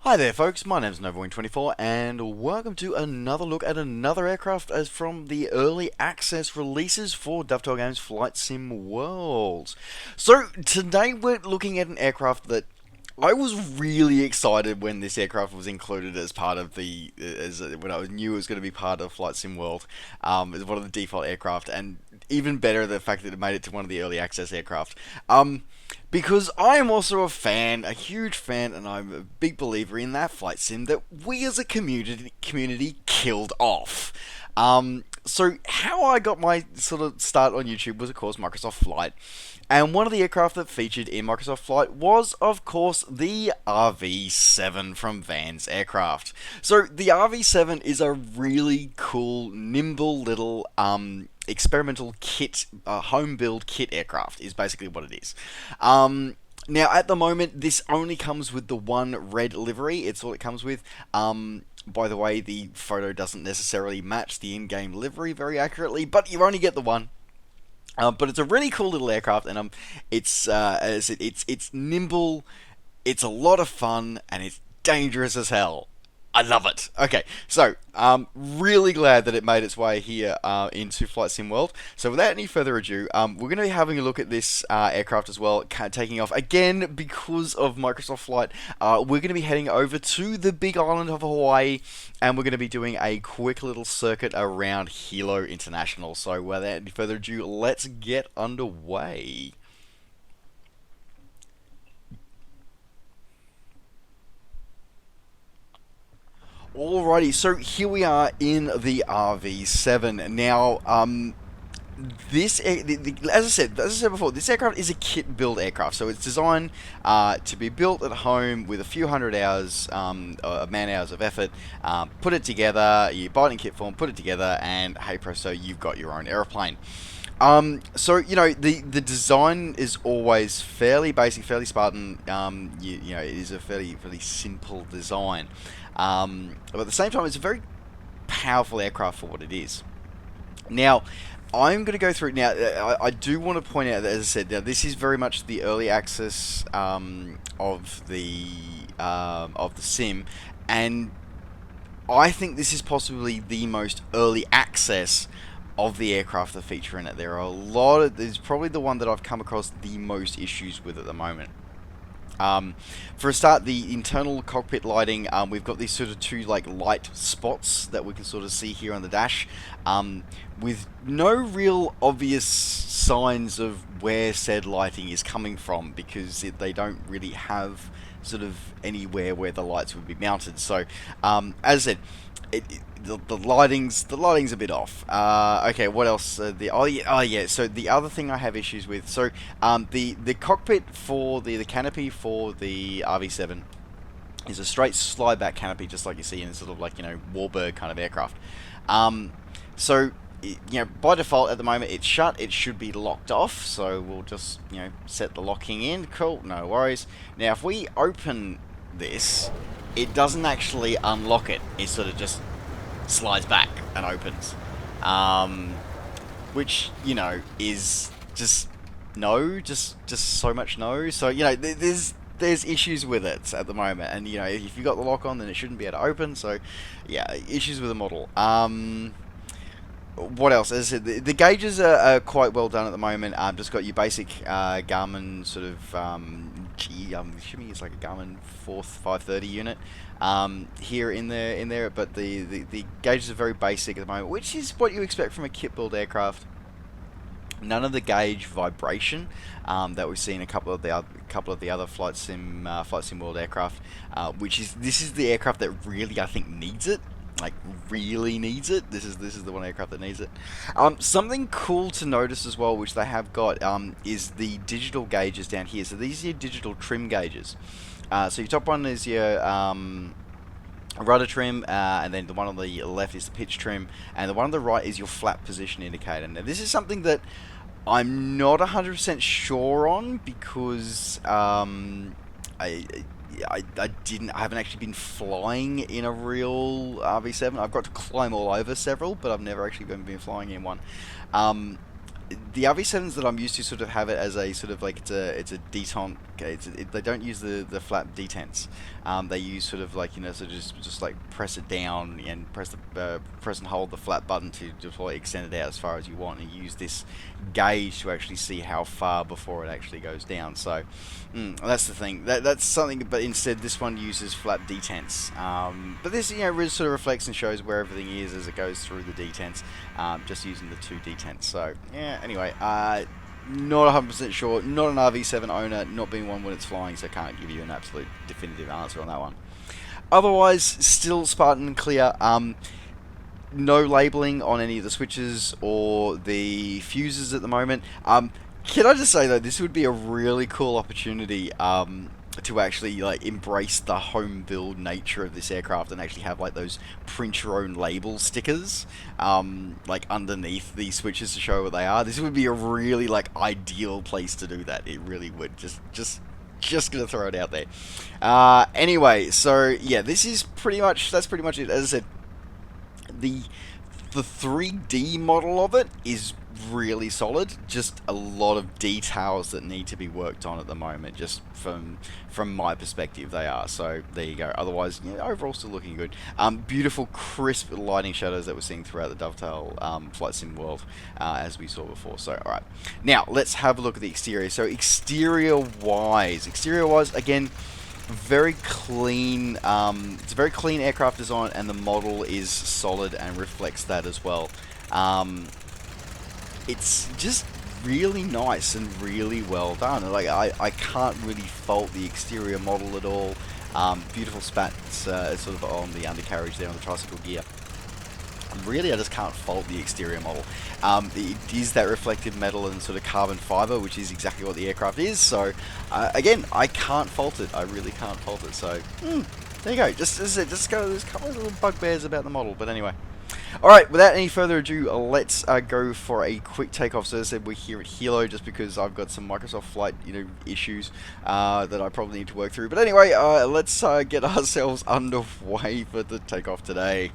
Hi there folks, my name's NovaWing24 and welcome to another look at another aircraft as from the early access releases for Dovetail Games Flight Sim Worlds. So today we're looking at an aircraft that I was really excited when this aircraft was included as part of when I knew it was going to be part of Flight Sim World, as one of the default aircraft, and even better the fact that it made it to one of the early access aircraft. Because I am also a fan, a huge fan, and I'm a big believer in that flight sim that we as a community killed off. So how I got my sort of start on YouTube was, of course, Microsoft Flight. And one of the aircraft that featured in Microsoft Flight was, of course, the RV-7 from Van's Aircraft. So the RV-7 is a really cool, nimble little experimental kit, home build kit aircraft is basically what it is. Now, at the moment, this only comes with the one red livery. It's all it comes with. By the way, the photo doesn't necessarily match the in-game livery very accurately, but you only get the one. But it's a really cool little aircraft, and it's nimble, it's a lot of fun, and it's dangerous as hell. I love it. Okay, so really glad that it made its way here into Flight Sim World. So without any further ado, we're going to be having a look at this aircraft as well, taking off again because of Microsoft Flight. We're going to be heading over to the big island of Hawaii, and we're going to be doing a quick little circuit around Hilo International. So without any further ado, let's get underway. Alrighty, so here we are in the RV-7. Now, as I said before, this aircraft is a kit build aircraft, so it's designed to be built at home with a few hundred hours, man hours of effort. Put it together, you buy it in kit form, put it together, and hey presto, you've got your own aeroplane. So the design is always fairly basic, fairly Spartan. It is a fairly simple design. But at the same time, it's a very powerful aircraft for what it is. Now, I'm going to go through it now. I do want to point out that, as I said, now this is very much the early access of the sim, and I think this is possibly the most early access of the aircraft that feature in it. There are a lot of. This is probably the one that I've come across the most issues with at the moment. For a start, the internal cockpit lighting, we've got these sort of two light spots that we can sort of see here on the dash, with no real obvious signs of where said lighting is coming from, because they don't really have sort of anywhere where the lights would be mounted. So, as I said, the lighting's a bit off. Okay, what else? Oh yeah. So the other thing I have issues with. So the cockpit for the canopy for the RV-7 is a straight slide back canopy, just like you see in sort of Warbird kind of aircraft. So by default at the moment it's shut. It should be locked off. So we'll just set the locking in. Cool, no worries. Now if we open this, it doesn't actually unlock it. It sort of just slides back and opens, which is just no, just so much no. So there's issues with it at the moment, and if you got the lock on, then it shouldn't be able to open. So yeah, issues with the model. What else? As I said, the gauges are quite well done at the moment. Just got your basic Garmin sort of I'm assuming it's like a Garmin 530 unit here in there, but the gauges are very basic at the moment, which is what you expect from a kit build aircraft. None of the gauge vibration that we've seen a couple of the other Flight Sim World aircraft, this is the aircraft that really I think needs it. Really needs it. This is the one aircraft that needs it. Something cool to notice as well, which they have got, is the digital gauges down here. So these are your digital trim gauges. So your top one is your rudder trim, and then the one on the left is the pitch trim, and the one on the right is your flap position indicator. Now this is something that I'm not 100% sure on, because I haven't actually been flying in a real RV-7. I've got to climb all over several, but I've never actually been flying in one. the RV7s that I'm used to sort of have it as a sort of like it's a detent. They don't use the flap detents. They use sort of like, you know, so just like press it down and press and hold the flap button to deploy, extend it out as far as you want, and use this gauge to actually see how far before it actually goes down. So that's the thing. That's something, but instead this one uses flap detents. But this, you know, really sort of reflects and shows where everything is as it goes through the detents, just using the 2 detents. So yeah. Anyway, not 100% sure. Not an RV7 owner, not being one when it's flying, so can't give you an absolute definitive answer on that one. Otherwise, still Spartan and clear. No labeling on any of the switches or the fuses at the moment. Can I just say though, this would be a really cool opportunity to actually like embrace the home build nature of this aircraft and actually have like those print your own label stickers like underneath these switches to show what they are. This would be a really like ideal place to do that. It really would. Just gonna throw it out there. Anyway, so yeah, that's pretty much it. As I said, the 3D model of it is really solid. Just a lot of details that need to be worked on at the moment. Just from my perspective, they are. So there you go. Otherwise, yeah, overall still looking good. Beautiful, crisp lighting shadows that we're seeing throughout the Dovetail flight sim world, as we saw before. So all right, now let's have a look at the exterior. So exterior wise, again, very clean. It's a very clean aircraft design, and the model is solid and reflects that as well. It's just really nice and really well done. Like I can't really fault the exterior model at all. Beautiful spats sort of on the undercarriage there on the tricycle gear. Really, I just can't fault the exterior model. It is that reflective metal and sort of carbon fiber, which is exactly what the aircraft is. So, again, I can't fault it. I really can't fault it. So, there you go. There's a couple of little bugbears about the model, but anyway. Alright, without any further ado, let's go for a quick takeoff. So as I said, we're here at Hilo just because I've got some Microsoft Flight, issues that I probably need to work through. But anyway, let's get ourselves underway for the takeoff today.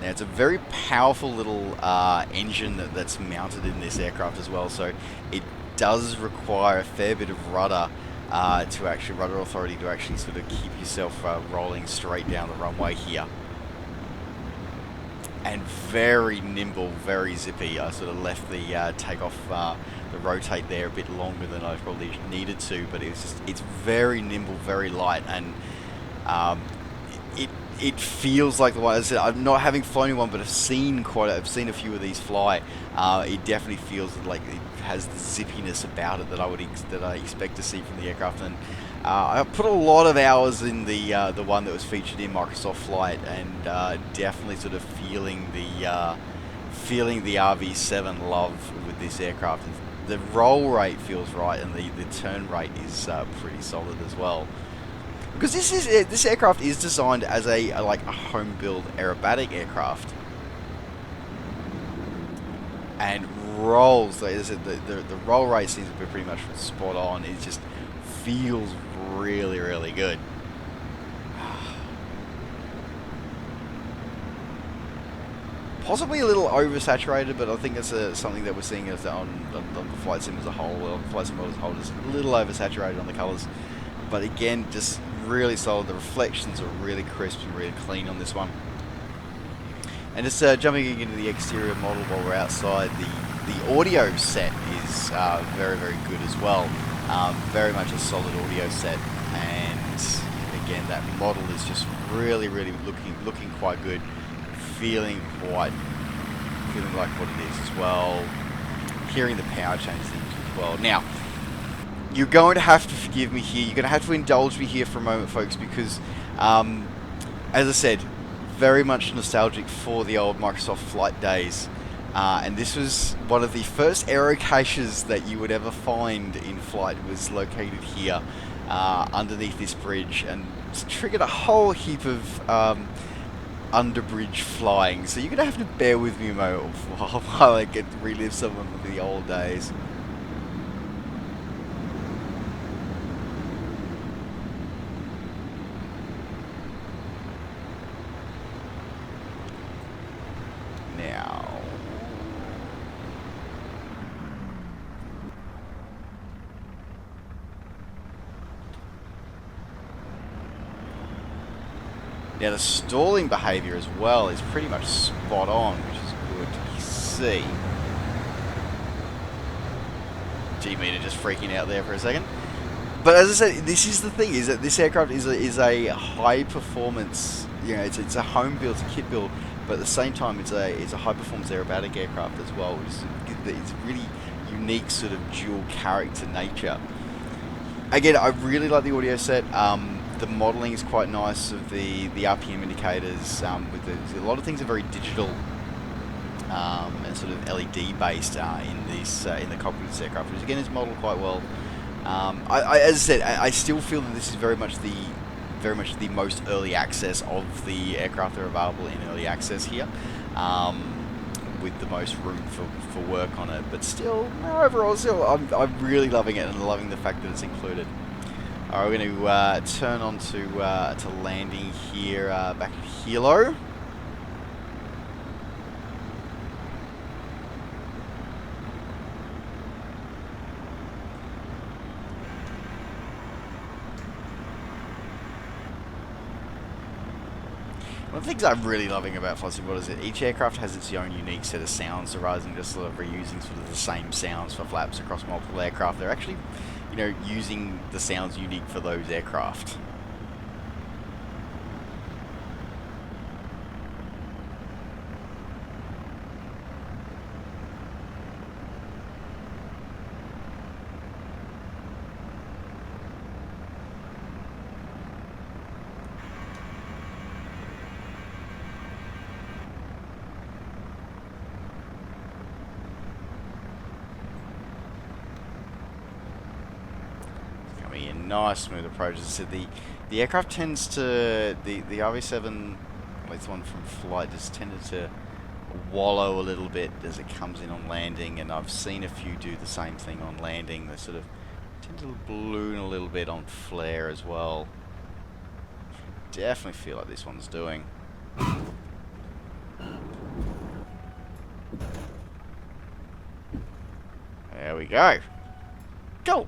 Now, it's a very powerful little engine that's mounted in this aircraft as well, so it does require a fair bit of rudder rudder authority to actually sort of keep yourself rolling straight down the runway here. And very nimble, very zippy. I sort of left the takeoff, the rotate there a bit longer than I probably needed to, but it's very nimble, very light, and it feels like the one. As I said, I'm not having flown one, but I've seen a few of these fly. It definitely feels like it has the zippiness about it that I expect to see from the aircraft. And I put a lot of hours in the one that was featured in Microsoft Flight, and definitely sort of feeling the RV-7 love with this aircraft. The roll rate feels right, and the turn rate is pretty solid as well. Because this aircraft is designed as a home build aerobatic aircraft, and rolls. Like I said, the roll rate seems to be pretty much spot on. It just feels really, really good. Possibly a little oversaturated, but I think that's something that we're seeing on the flight sim as a whole. Well, the flight sim as a whole is a little oversaturated on the colours. But again, just really solid. The reflections are really crisp and really clean on this one. And just jumping into the exterior model while we're outside, the audio set is very, very good as well. Very much a solid audio set, and again, that model is just really, really looking quite good. Feeling like what it is as well. Hearing the power change things as well. Now, you're going to have to forgive me here. You're going to have to indulge me here for a moment, folks, because, as I said, very much nostalgic for the old Microsoft Flight days. And this was one of the first aero caches that you would ever find in flight. It was located here, underneath this bridge, and triggered a whole heap of underbridge flying. So you're going to have to bear with me a moment while I get to relive some of the old days. Now the stalling behaviour as well is pretty much spot on, which is good to see. G-meter just freaking out there for a second. But as I said, this is the thing, is that this aircraft is a high performance, you know, it's a home build, it's a kit build, but at the same time it's a high performance aerobatic aircraft as well, which is it's really unique sort of dual character nature. Again, I really like the audio set. The modelling is quite nice of the RPM indicators. A lot of things are very digital and sort of LED based in the cockpit of this aircraft, which again is modelled quite well. As I said, I still feel that this is very much the most early access of the aircraft that are available in early access here, with the most room for work on it. But still, overall, I'm really loving it and loving the fact that it's included. Alright, we're going to turn on to landing here back at Hilo. One of the things I'm really loving about Flight Sim World is that each aircraft has its own unique set of sounds, so rather than just sort of reusing sort of the same sounds for flaps across multiple aircraft, they're actually, you know, using the sounds unique for those aircraft. A nice smooth approach. As I said, the aircraft tends to the RV-7, well, it's one from flight, just tended to wallow a little bit as it comes in on landing, and I've seen a few do the same thing on landing. They sort of tend to balloon a little bit on flare as well. Definitely feel like this one's doing. There we go. Go.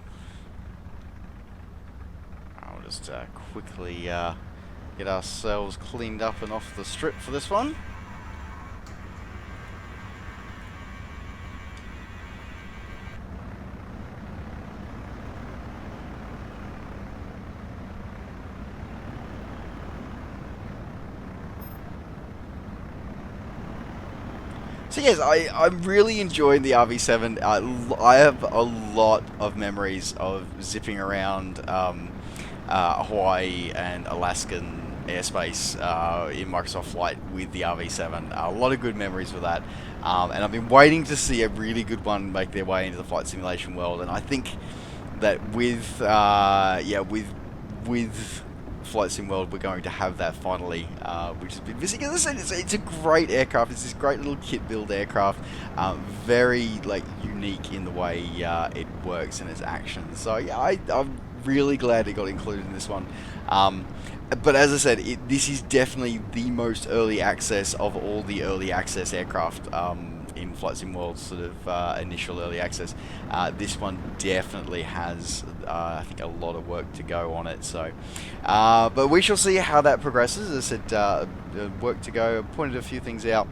I'll just quickly get ourselves cleaned up and off the strip for this one. So yes, I'm really enjoying the RV-7. I have a lot of memories of zipping around Hawaii and Alaskan airspace in Microsoft Flight with the RV-7. A lot of good memories with that. And I've been waiting to see a really good one make their way into the flight simulation world. And I think that with Flight Sim World, we're going to have that finally, which has been missing. As I said, it's a great aircraft. It's this great little kit build aircraft, very like unique in the way it works and its actions. So yeah, I'm really glad it got included in this one. But as I said, this is definitely the most early access of all the early access aircraft in Flight Sim World's sort of initial early access. This one definitely has, I think, a lot of work to go on it. So, but we shall see how that progresses. As I said, work to go. I pointed a few things out.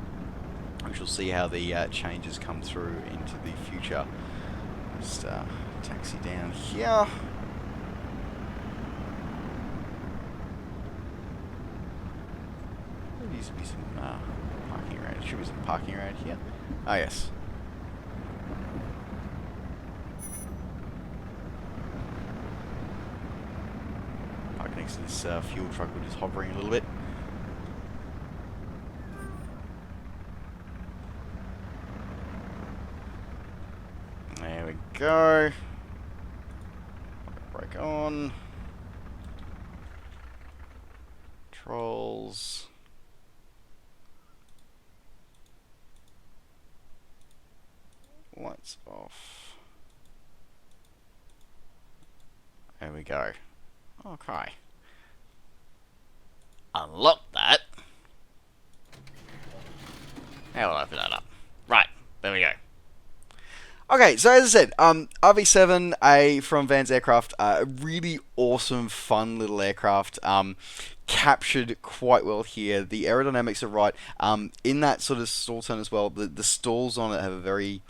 We shall see how the changes come through into the future. Just taxi down here. There needs to be some parking around. Should be some parking around here. Ah, yes. Park next to this fuel truck, which is hovering a little bit. There we go. Brake on. Controls. Lights off. There we go. Okay. Unlock that. Now we'll open that up. Right, there we go. Okay, so as I said, RV-7A from Van's Aircraft, a really awesome, fun little aircraft. Captured quite well here. The aerodynamics are right. In that sort of stall turn as well, the stalls on it have a very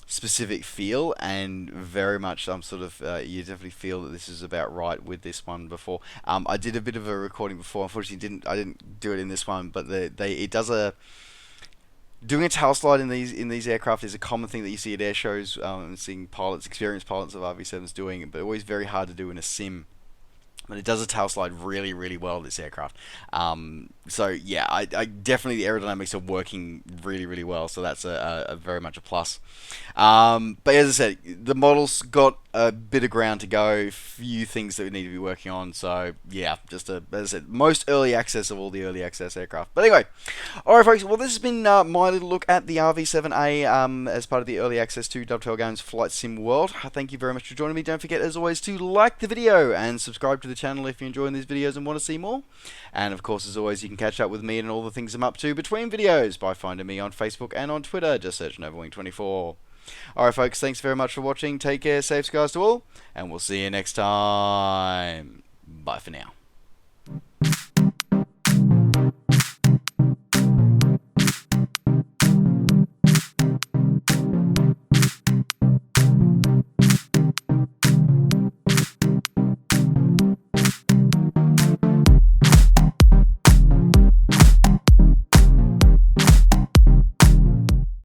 specific feel and very much you definitely feel that this is about right with this one before. I did a bit of a recording before. Unfortunately, I didn't do it in this one, but it does a doing a tail slide in these aircraft is a common thing that you see at air shows, and seeing experienced pilots of RV-7s doing it, but always very hard to do in a sim. But it does a tail slide really, really well, this aircraft. So yeah, I definitely the aerodynamics are working really, really well. So that's a very much a plus. But as I said, the model's got a bit of ground to go, few things that we need to be working on. So yeah, as I said, most early access of all the early access aircraft. But anyway, all right, folks. Well, this has been my little look at the RV-7A as part of the early access to Dovetail Games Flight Sim World. Thank you very much for joining me. Don't forget, as always, to like the video and subscribe to the channel if you're enjoying these videos and want to see more. And of course, as always, you can catch up with me and all the things I'm up to between videos by finding me on Facebook and on Twitter. Just search NovaWing24. Alright, folks, thanks very much for watching. Take care, safe skies to all, and we'll see you next time. Bye for now.